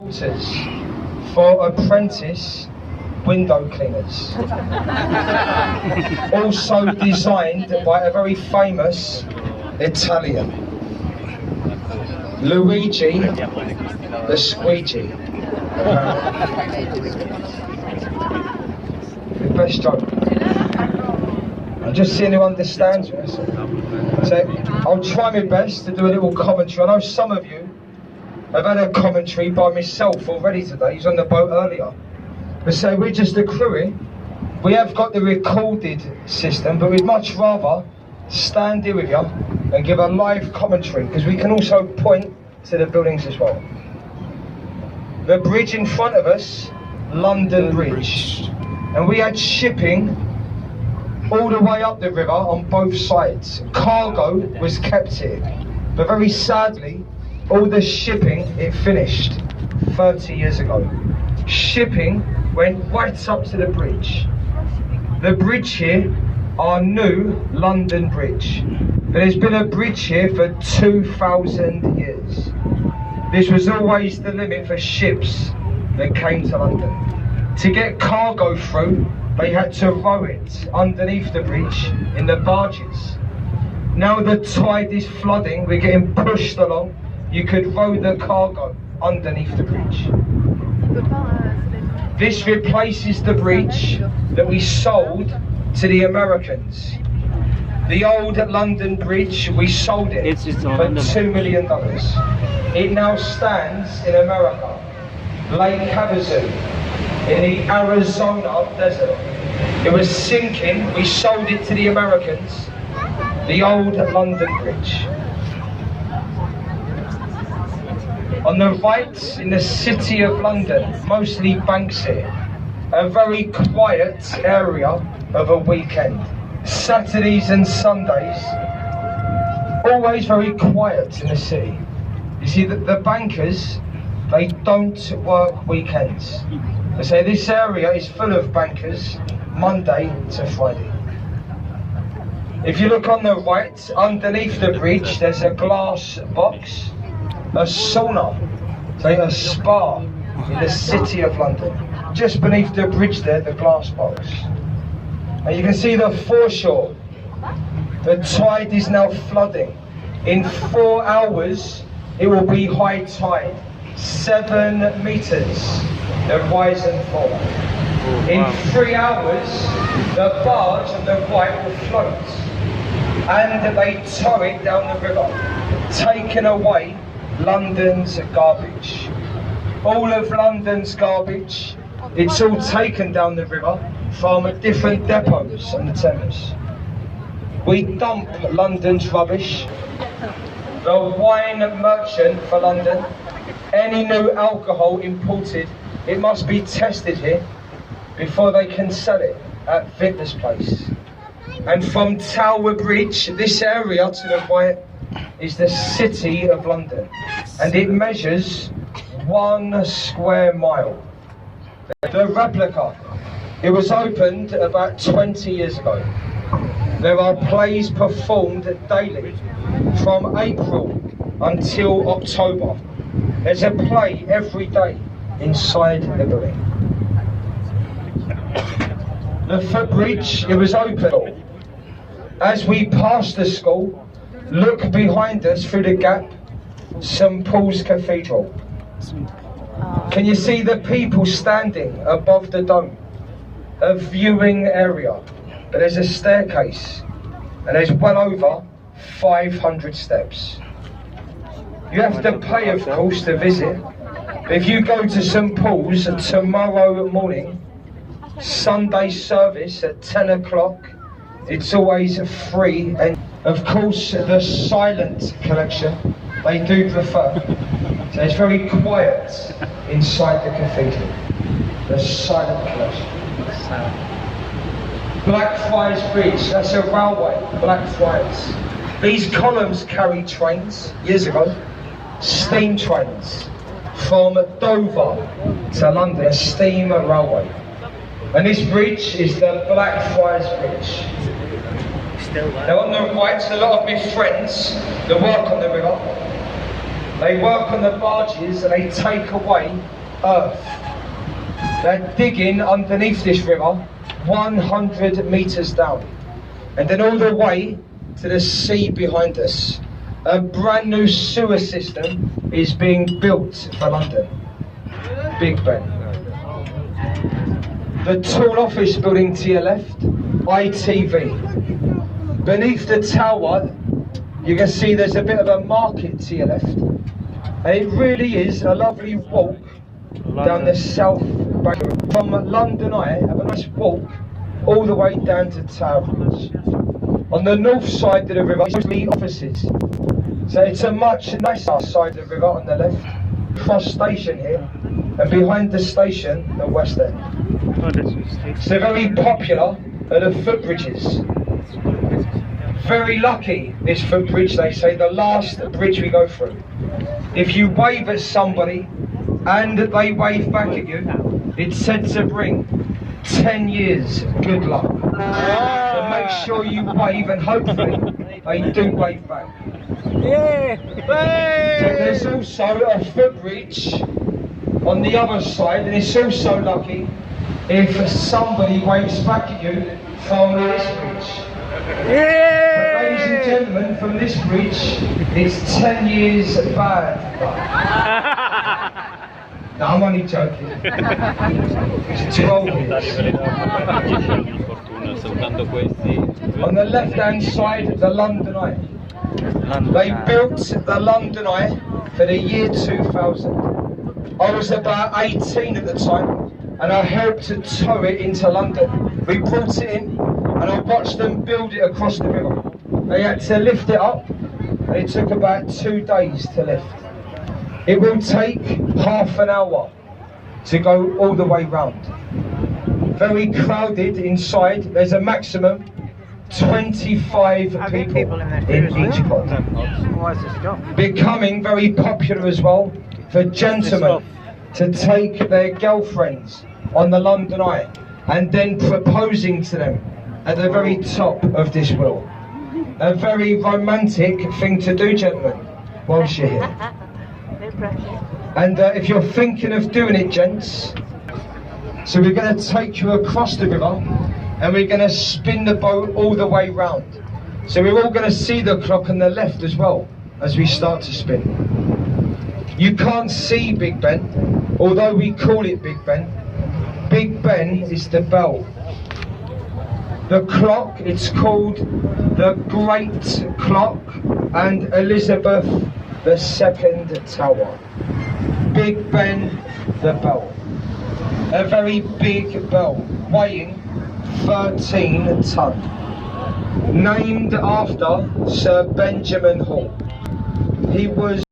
quarters for apprentice window cleaners. Also designed by a very famous Italian, Luigi the Squeegee. The best joke. I'm just seeing who understands this. So I'll try my best to do a little commentary. I know some of you have had a commentary by myself already today. He's on the boat earlier. But so we're just a crew. We have got the recorded system, but we'd much rather stand here with you and give a live commentary, because we can also point to the buildings as well. The bridge in front of us, London Bridge. And we had shipping all the way up the river on both sides. Cargo was kept here. But very sadly, all the shipping, it finished 30 years ago. Shipping went right up to the bridge. The bridge here, our new London Bridge. But there's been a bridge here for 2,000 years. This was always the limit for ships that came to London. To get cargo through, they had to row it underneath the bridge in the barges. Now the tide is flooding, we're getting pushed along. You could row the cargo underneath the bridge. This replaces the bridge that we sold to the Americans. The old London Bridge, we sold it for $2 million. It now stands in America, Lake Havasu, in the Arizona desert. It was sinking, we sold it to the Americans, the old London Bridge. On the right, in the city of London, mostly banks here, a very quiet area of a weekend. Saturdays and Sundays, always very quiet in the city. You see, the bankers, they don't work weekends. They say this area is full of bankers, Monday to Friday. If you look on the right, underneath the bridge, there's a glass box, a sauna, say a spa in the city of London. Just beneath the bridge there, the glass box. And you can see the foreshore. The tide is now flooding. In 4 hours, it will be high tide. 7 meters, the rise and fall. In 3 hours, the barge on the right will float. And they tow it down the river, taking away London's garbage. All of London's garbage, it's all taken down the river from different depots on the Thames. We dump London's rubbish. The wine merchant for London, any new alcohol imported, it must be tested here before they can sell it at Vintner's Place. And from Tower Bridge, this area to the right is the city of London, and it measures 1 square mile. The replica, it was opened about 20 years ago. There are plays performed daily from April until October. There's a play every day inside the building. The footbridge, it was open. As we pass the school, look behind us through the gap, St Paul's Cathedral. Can you see the people standing above the dome? A viewing area. But there's a staircase, and there's well over 500 steps. You have to pay, of course, to visit. But if you go to St Paul's tomorrow morning, Sunday service at 10 o'clock, it's always free. And of course, the silent collection, they do prefer. So it's very quiet inside the cathedral. The silent collection. Blackfriars Bridge, that's a railway, Blackfriars. These columns carry trains, years ago, steam trains from Dover to London, a steam railway. And this bridge is the Blackfriars Bridge. Now on the right, a lot of my friends that work on the river, they work on the barges and they take away earth. They're digging underneath this river 100 metres down, and then all the way to the sea behind us. A brand new sewer system is being built for London. Big Ben. The tall office building to your left, ITV. Beneath the tower, you can see there's a bit of a market to your left. And it really is a lovely walk down the south bank. From London Eye, have a nice walk all the way down to Tower Bridge. On the north side of the river, it's mostly offices. So it's a much nicer side of the river on the left. Cross station here, and behind the station, the West End. So very popular are the footbridges. Very lucky, this footbridge, they say, the last bridge we go through. If you wave at somebody and they wave back at you, it's said to bring 10 years good luck. So make sure you wave, and hopefully they do wave back. So there's also a footbridge on the other side, and it's also lucky if somebody waves back at you from this bridge. But ladies and gentlemen, from this bridge, it's 10 years bad luck. No, I'm only joking. It's 12 years. On the left-hand side, the London Eye. They built the London Eye for the year 2000. I was about 18 at the time, and I helped to tow it into London. We brought it in, and I watched them build it across the river. They had to lift it up, and it took about 2 days to lift. It will take half an hour to go all the way round. Very crowded inside. There's a maximum 25 people in each pod. Becoming very popular as well for gentlemen to take their girlfriends on the London Eye and then proposing to them at the very top of this wheel. A very romantic thing to do, gentlemen, whilst you're here. And if you're thinking of doing it, gents, so we're going to take you across the river and we're going to spin the boat all the way round. So we're all going to see the clock on the left as well as we start to spin. You can't see Big Ben, although we call it Big Ben. Big Ben is the bell. The clock, it's called the Great Clock and Elizabeth II Tower. Big Ben, the bell. A very big bell, weighing 13 tonne. Named after Sir Benjamin Hall. He was